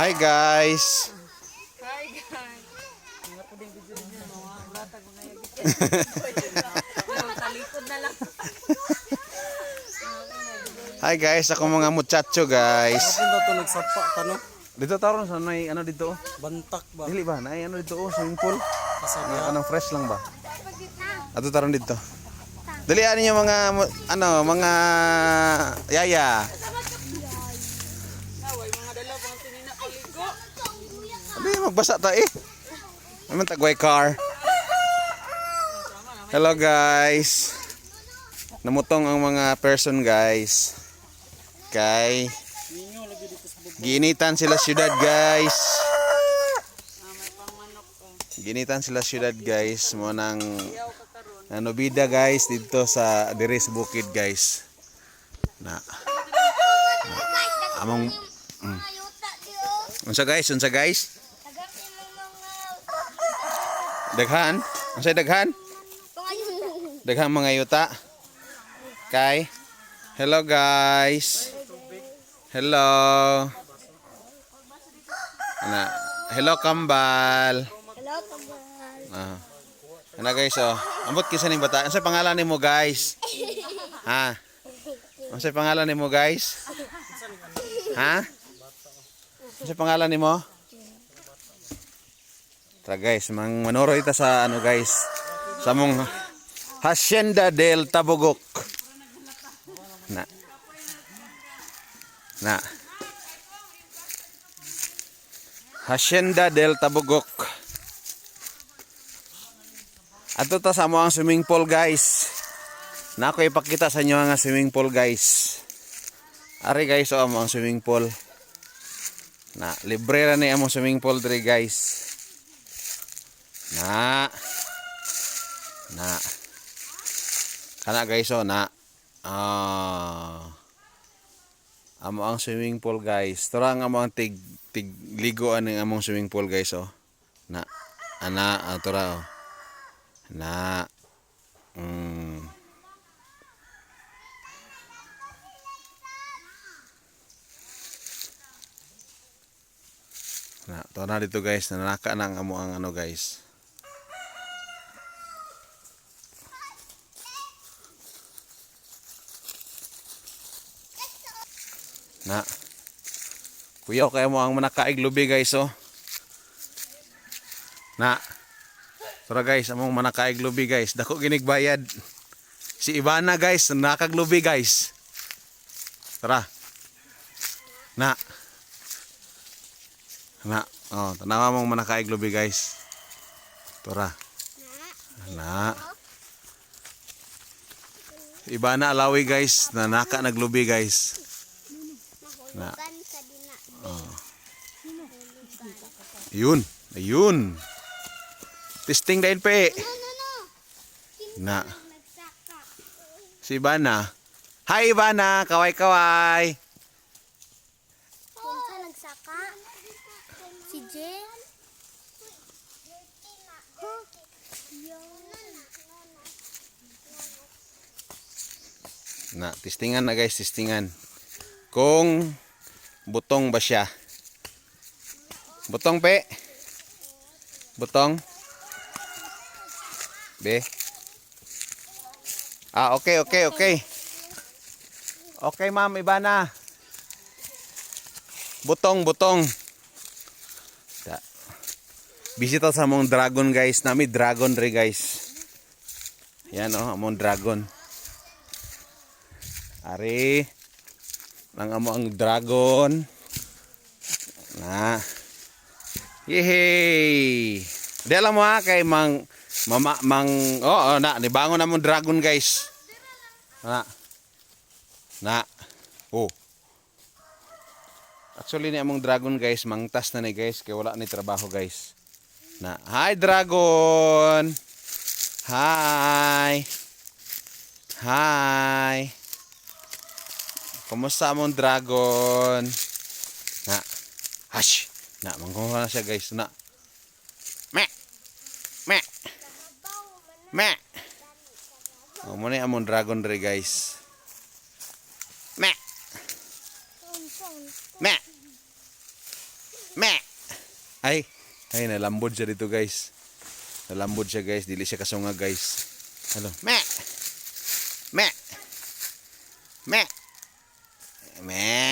Hi guys. Hi guys. Nga po din video niya mga ulatag mga yagit. Talikod na lang. Hi guys, ako mga muchacho guys. Ako na to nagsapa tano. Dito taron sa may ano dito? Bantak ba? Dili ba? Nay ano dito swimming pool? Kasama. Anong fresh lang ba? Ato taron dito. Dali ani yung mga mga yaya. Naway mga dalaw pang sinina paligo. Abi magbasa ta eh. Naman tagway car. Hello guys. Namutong ang mga person guys. Kay Ninyo lagi dito sa bubong. giinitan sila syudad guys. May pangmanok ko. Ginitan sila syudad guys. Mo nang Yaw ka karon. nobida guys dito sa Diris Bukid guys. Na among unsa guys? Daghan? Unsay daghan? Daghan mga yuta. Kay hello guys. Hello. Hello kambal. Hello, Kabal. Ah. Ano guys oh. Ambot kisa ning bata. Unsay pangalan nimo guys? Ha? Unsay pangalan nimo guys? Ha? Unsay pangalan nimo? Tara guys, manoro ita sa ano guys. Sa mong Hacienda del Tabugok. Na. Hacienda del Tabugok. Ato ta sa mo ang swimming pool guys. Na ako ipakita sa inyo ang swimming pool guys. Ari guys o ang swimming pool. Na libre ra ni among swimming pool diri guys. Na. Kana guys o na. Amo ang swimming pool guys. Tara ang among tig ligoan ng among swimming pool guys oh. Na. Tara oh. Na. Na dito guys, nanaka nang amo ang ano guys. Na. Kuyaw kaya mo ang manakaig lubi guys oh. Na. Tara guys, among manakaig lubi guys. Dako ginigbayad. Si Ivana guys, nakaglubi guys. Tara. Na. Oh, tanawa mong manakaig lubi guys. Tara. Na. Ivana alawi guys, nanaka naglubi guys. Na. Oh. Ayun. Testing dahil pa eh. Na. Si Ivana. Hi Ivana, kaway-kaway. Kunsa nagsaka? Si Jen? Na, testingan na guys, testingan. Kung butong ba siya? Butong pe? Butong? Be? Okay. Okay ma'am, Ivana. Butong. Bisita sa among dragon guys. Nami dragon re guys. Yan oh, among dragon. Ari. Nang amo ang dragon. Na. Yehey. Di alam mo ha kay nibangon na mong dragon guys. Na. Oh. Actually ni among dragon guys, mangtas na ni guys kay wala ni trabaho guys. Na. Hi dragon. Hi. Kumusta among dragon? Na. Hash. Na, mangkuha na siya guys. Na. Me. Oh, muna yung among dragon re guys. Me. Me. Ay, nalambod siya dito guys. Nalambod siya guys, dili siya kasunga guys. Hello. Me. Me. Me. Me.